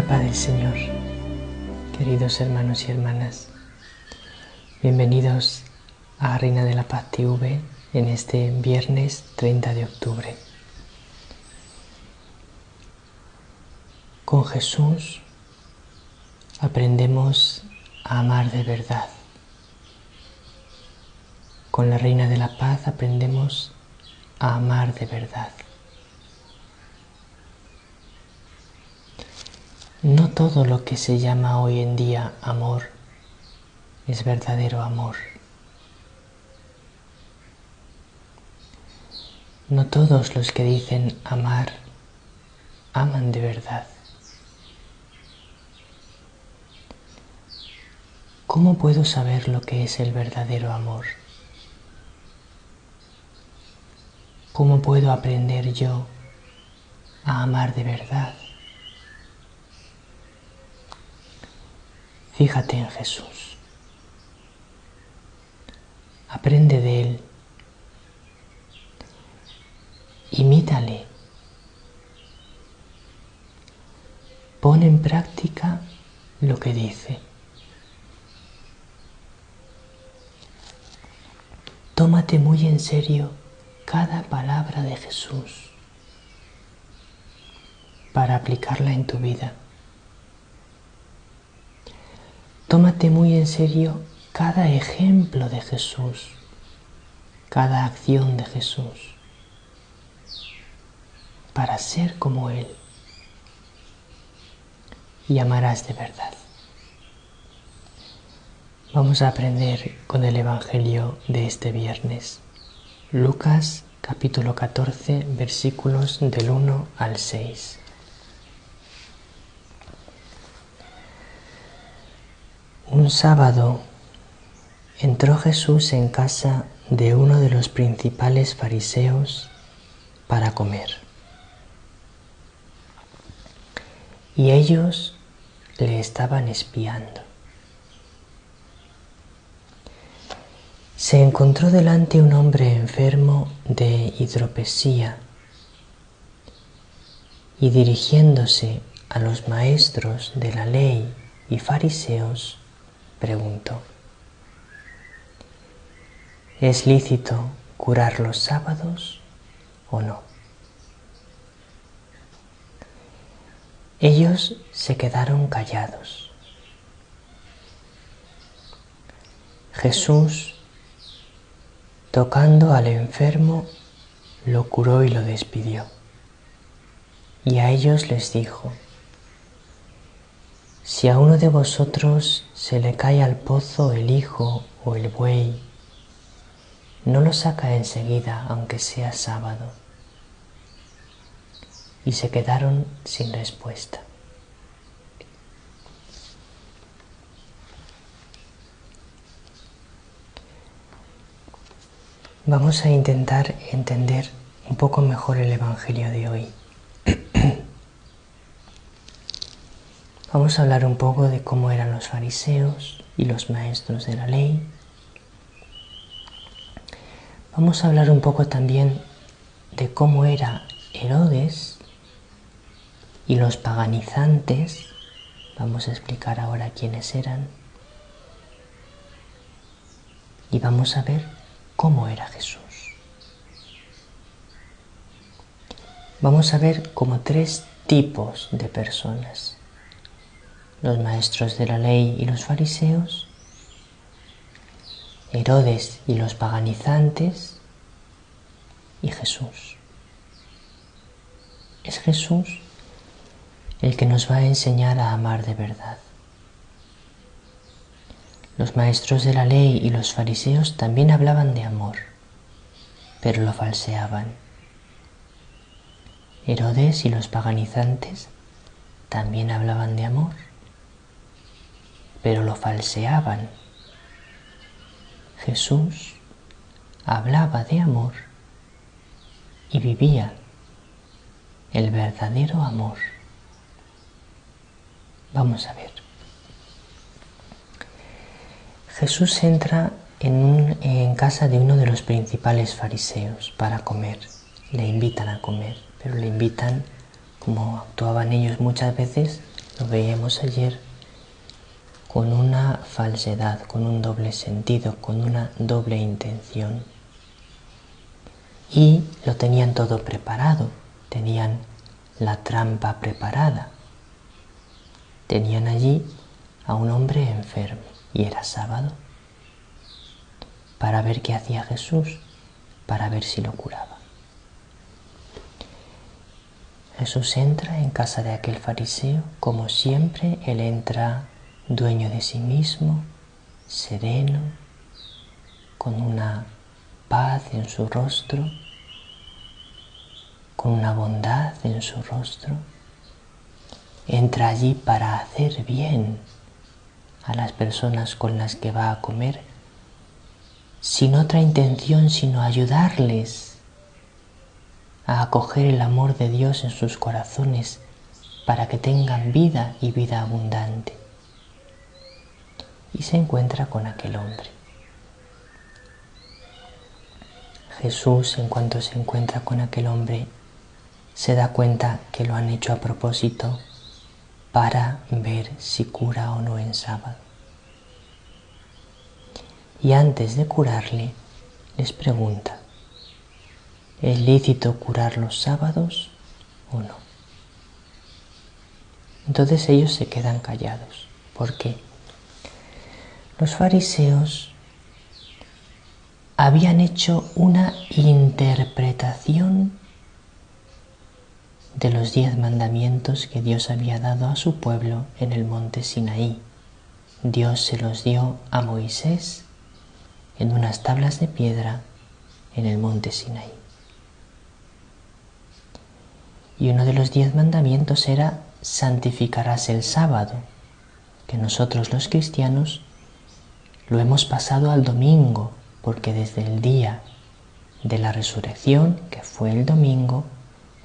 paz del Señor, queridos hermanos y hermanas. Bienvenidos a Reina de la Paz TV en este viernes 30 de octubre. Con Jesús aprendemos a amar de verdad. Con la Reina de la Paz aprendemos a amar de verdad. No todo lo que se llama hoy en día amor es verdadero amor. No todos los que dicen amar, aman de verdad. ¿Cómo puedo saber lo que es el verdadero amor? ¿Cómo puedo aprender yo a amar de verdad? Fíjate en Jesús. Aprende de Él. Imítale. Pon en práctica lo que dice. Tómate muy en serio cada palabra de Jesús para aplicarla en tu vida. Tómate muy en serio cada ejemplo de Jesús, cada acción de Jesús, para ser como Él, y amarás de verdad. Vamos a aprender con el Evangelio de este viernes. Lucas capítulo 14, versículos del 1 al 6. Un sábado entró Jesús en casa de uno de los principales fariseos para comer. Y ellos le estaban espiando. Se encontró delante un hombre enfermo de hidropesía y dirigiéndose a los maestros de la ley y fariseos, preguntó: ¿es lícito curar los sábados o no? Ellos se quedaron callados. Jesús, tocando al enfermo, lo curó y lo despidió. Y a ellos les dijo: si a uno de vosotros se le cae al pozo el hijo o el buey, no lo saca enseguida aunque sea sábado. Y se quedaron sin respuesta. Vamos a intentar entender un poco mejor el Evangelio de hoy. Vamos a hablar un poco de cómo eran los fariseos y los maestros de la ley. Vamos a hablar un poco también de cómo era Herodes y los paganizantes. Vamos a explicar ahora quiénes eran. Y vamos a ver cómo era Jesús. Vamos a ver como tres tipos de personas: los maestros de la ley y los fariseos, Herodes y los paganizantes, y Jesús. Es Jesús el que nos va a enseñar a amar de verdad. Los maestros de la ley y los fariseos también hablaban de amor, pero lo falseaban. Herodes y los paganizantes también hablaban de amor, pero lo falseaban. Jesús hablaba de amor y vivía el verdadero amor. Vamos a ver. Jesús entra en casa de uno de los principales fariseos para comer. Le invitan a comer, pero le invitan, como actuaban ellos muchas veces, lo veíamos ayer, con una falsedad, con un doble sentido, con una doble intención. Y lo tenían todo preparado, tenían la trampa preparada. Tenían allí a un hombre enfermo y era sábado, para ver qué hacía Jesús, para ver si lo curaba. Jesús entra en casa de aquel fariseo, como siempre. Él entra dueño de sí mismo, sereno, con una paz en su rostro, con una bondad en su rostro. Entra allí para hacer bien a las personas con las que va a comer, sin otra intención sino ayudarles a acoger el amor de Dios en sus corazones para que tengan vida y vida abundante. Y se encuentra con aquel hombre. Jesús, en cuanto se encuentra con aquel hombre, se da cuenta que lo han hecho a propósito para ver si cura o no en sábado. Y antes de curarle, les pregunta: ¿es lícito curar los sábados o no? Entonces ellos se quedan callados. ¿Por qué? Los fariseos habían hecho una interpretación de los 10 mandamientos que Dios había dado a su pueblo en el monte Sinaí. Dios se los dio a Moisés en unas tablas de piedra en el monte Sinaí. Y uno de los 10 mandamientos era: santificarás el sábado, que nosotros los cristianos lo hemos pasado al domingo, porque desde el día de la resurrección, que fue el domingo,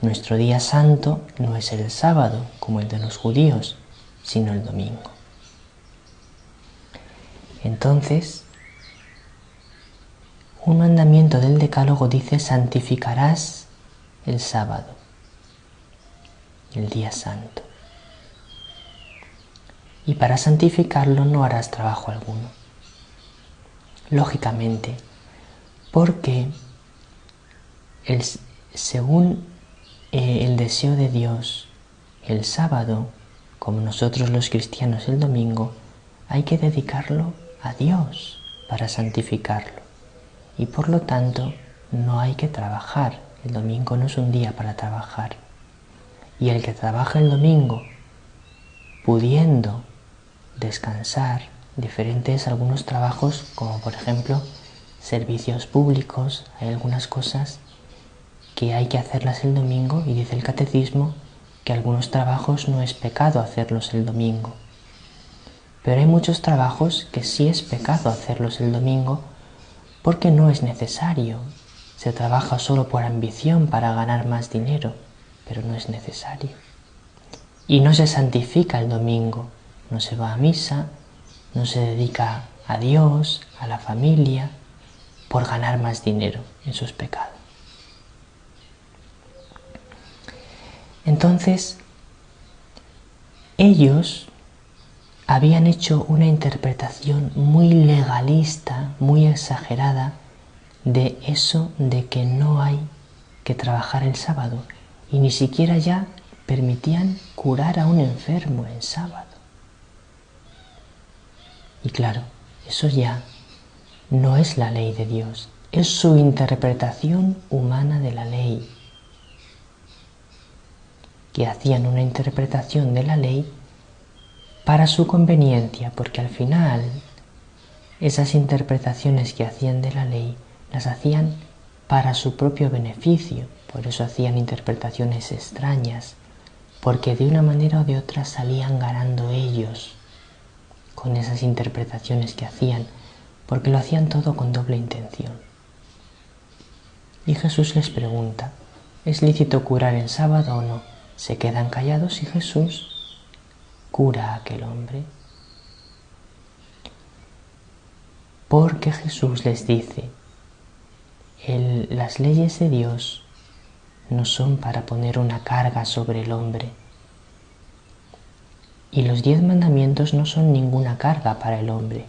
nuestro día santo no es el sábado, como el de los judíos, sino el domingo. Entonces, un mandamiento del Decálogo dice: santificarás el sábado, el día santo. Y para santificarlo no harás trabajo alguno. Lógicamente, porque según el deseo de Dios, el sábado, como nosotros los cristianos el domingo, hay que dedicarlo a Dios para santificarlo. Y por lo tanto no hay que trabajar. El domingo no es un día para trabajar. Y el que trabaja el domingo, pudiendo descansar, diferentes algunos trabajos, como por ejemplo servicios públicos, hay algunas cosas que hay que hacerlas el domingo, y dice el catecismo que algunos trabajos no es pecado hacerlos el domingo. Pero hay muchos trabajos que sí es pecado hacerlos el domingo porque no es necesario. Se trabaja solo por ambición para ganar más dinero, pero no es necesario. Y no se santifica el domingo, no se va a misa, no se dedica a Dios, a la familia, por ganar más dinero. Eso es pecado. Entonces, ellos habían hecho una interpretación muy legalista, muy exagerada, de eso de que no hay que trabajar el sábado, y ni siquiera ya permitían curar a un enfermo en sábado. Y claro, eso ya no es la ley de Dios, es su interpretación humana de la ley, que hacían una interpretación de la ley para su conveniencia, porque al final esas interpretaciones que hacían de la ley las hacían para su propio beneficio. Por eso hacían interpretaciones extrañas, porque de una manera o de otra salían ganando ellos con esas interpretaciones que hacían, porque lo hacían todo con doble intención. Y Jesús les pregunta: ¿es lícito curar en sábado o no? Se quedan callados y Jesús cura a aquel hombre. Porque Jesús les dice: las leyes de Dios no son para poner una carga sobre el hombre. Y los 10 mandamientos no son ninguna carga para el hombre,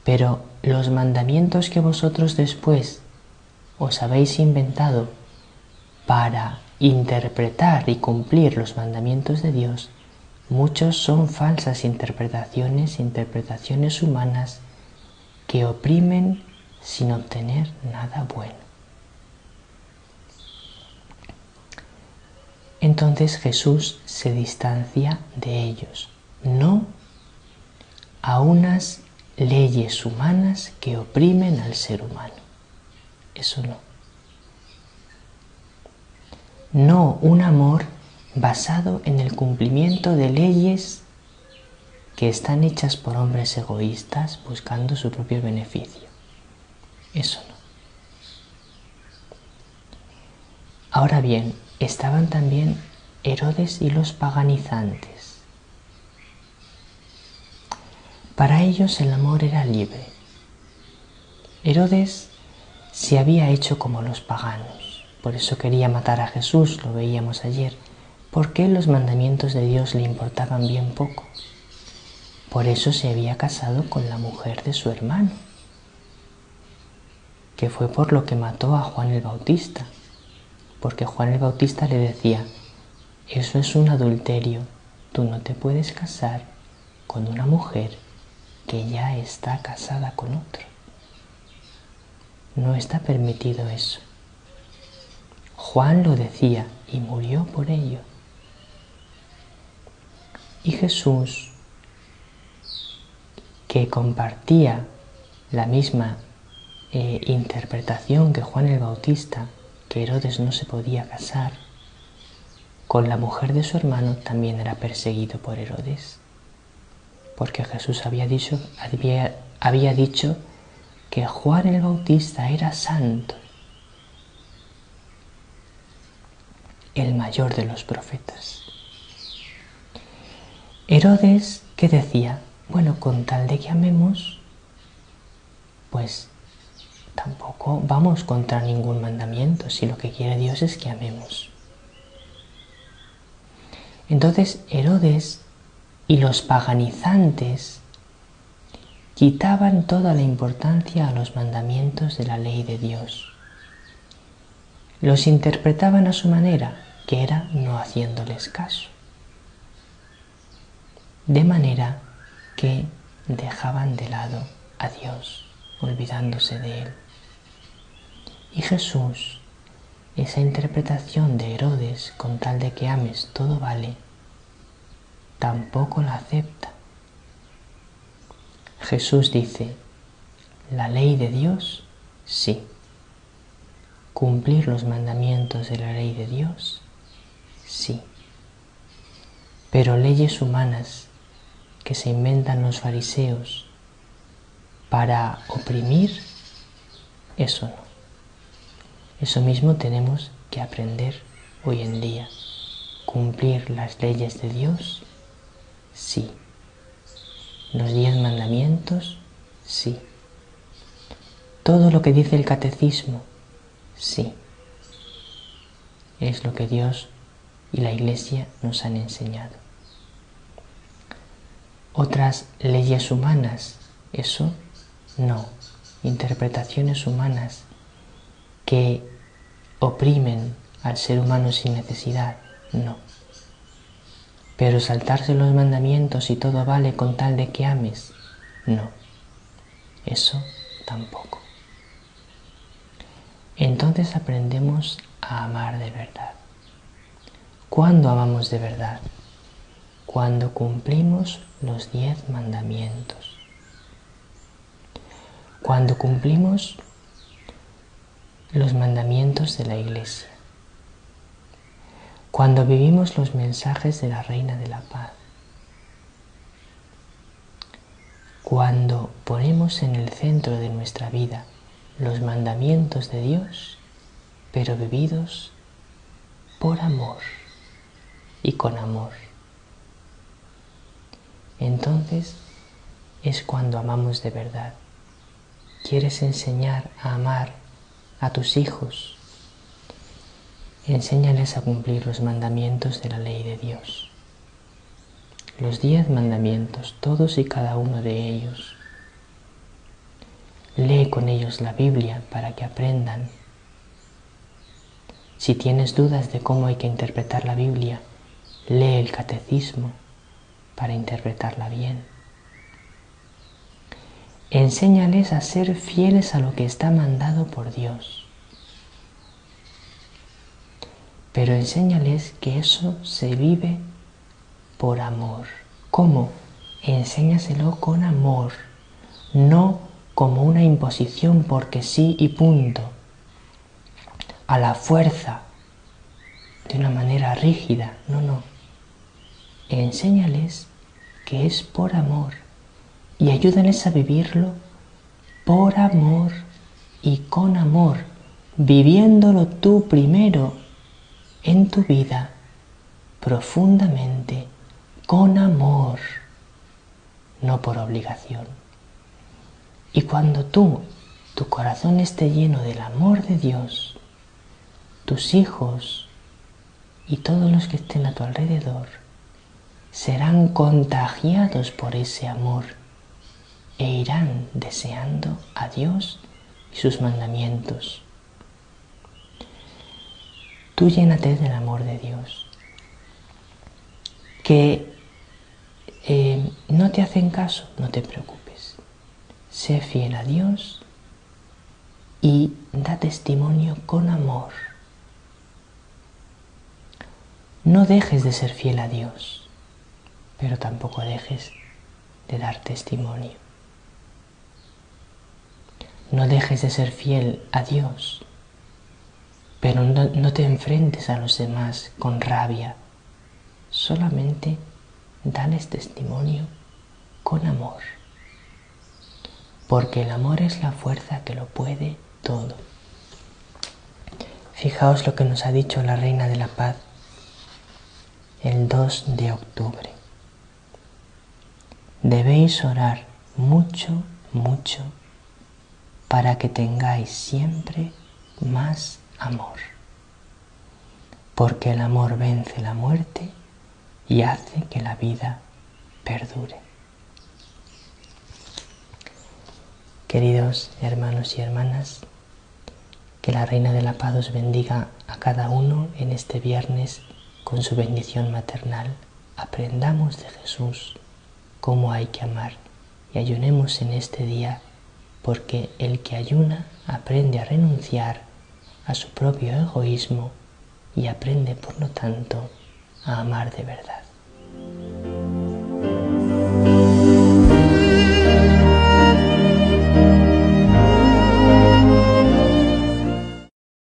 pero los mandamientos que vosotros después os habéis inventado para interpretar y cumplir los mandamientos de Dios, muchos son falsas interpretaciones humanas que oprimen sin obtener nada bueno. Entonces Jesús se distancia de ellos, no a unas leyes humanas que oprimen al ser humano. Eso no. No un amor basado en el cumplimiento de leyes que están hechas por hombres egoístas buscando su propio beneficio. Eso no. Ahora bien, estaban también Herodes y los paganizantes. Para ellos el amor era libre. Herodes se había hecho como los paganos, por eso quería matar a Jesús, lo veíamos ayer, porque los mandamientos de Dios le importaban bien poco. Por eso se había casado con la mujer de su hermano, que fue por lo que mató a Juan el Bautista, porque Juan el Bautista le decía: eso es un adulterio, tú no te puedes casar con una mujer que ya está casada con otro. No está permitido eso. Juan lo decía y murió por ello. Y Jesús, que compartía la misma interpretación que Juan el Bautista, que Herodes no se podía casar con la mujer de su hermano, también era perseguido por Herodes, porque Jesús había dicho que Juan el Bautista era santo, el mayor de los profetas. Herodes, ¿qué decía? Bueno, con tal de que amemos, pues tampoco vamos contra ningún mandamiento, si lo que quiere Dios es que amemos. Entonces Herodes y los paganizantes quitaban toda la importancia a los mandamientos de la ley de Dios. Los interpretaban a su manera, que era no haciéndoles caso. De manera que dejaban de lado a Dios, olvidándose de Él. Y Jesús, esa interpretación de Herodes, con tal de que ames todo vale, tampoco la acepta. Jesús dice: la ley de Dios, sí. Cumplir los mandamientos de la ley de Dios, sí. Pero leyes humanas que se inventan los fariseos para oprimir, eso no. Eso mismo tenemos que aprender hoy en día. Cumplir las leyes de Dios, sí. Los 10 mandamientos, sí. Todo lo que dice el catecismo, sí. Es lo que Dios y la Iglesia nos han enseñado. Otras leyes humanas, eso no. Interpretaciones humanas que oprimen al ser humano sin necesidad, no. Pero saltarse los mandamientos y todo vale con tal de que ames, no. Eso tampoco. Entonces aprendemos a amar de verdad. ¿Cuándo amamos de verdad? Cuando cumplimos los 10 mandamientos. Cuando cumplimos los mandamientos de la Iglesia. Cuando vivimos los mensajes de la Reina de la Paz. Cuando ponemos en el centro de nuestra vida los mandamientos de Dios, pero vividos por amor y con amor. Entonces es cuando amamos de verdad. ¿Quieres enseñar a amar a tus hijos? Enséñales a cumplir los mandamientos de la ley de Dios. los 10 mandamientos, todos y cada uno de ellos. Lee con ellos la Biblia para que aprendan. Si tienes dudas de cómo hay que interpretar la Biblia, lee el catecismo para interpretarla bien. Enséñales a ser fieles a lo que está mandado por Dios. Pero enséñales que eso se vive por amor. ¿Cómo? Enséñaselo con amor, no como una imposición porque sí y punto, a la fuerza, de una manera rígida. No. Enséñales que es por amor y ayúdales a vivirlo por amor y con amor, viviéndolo tú primero en tu vida profundamente, con amor, no por obligación. Y cuando tu corazón esté lleno del amor de Dios, tus hijos y todos los que estén a tu alrededor serán contagiados por ese amor e irán deseando a Dios y sus mandamientos. Tú llénate del amor de Dios. Que no te hacen caso, no te preocupes. Sé fiel a Dios y da testimonio con amor. No dejes de ser fiel a Dios, pero tampoco dejes de dar testimonio. No dejes de ser fiel a Dios, pero no te enfrentes a los demás con rabia. Solamente dales testimonio con amor, porque el amor es la fuerza que lo puede todo. Fijaos lo que nos ha dicho la Reina de la Paz el 2 de octubre. Debéis orar mucho, mucho, para que tengáis siempre más amor, porque el amor vence la muerte y hace que la vida perdure. Queridos hermanos y hermanas, que la Reina de la Paz os bendiga a cada uno en este viernes con su bendición maternal. Aprendamos de Jesús cómo hay que amar y ayunemos en este día, porque el que ayuna aprende a renunciar a su propio egoísmo y aprende, por lo tanto, a amar de verdad.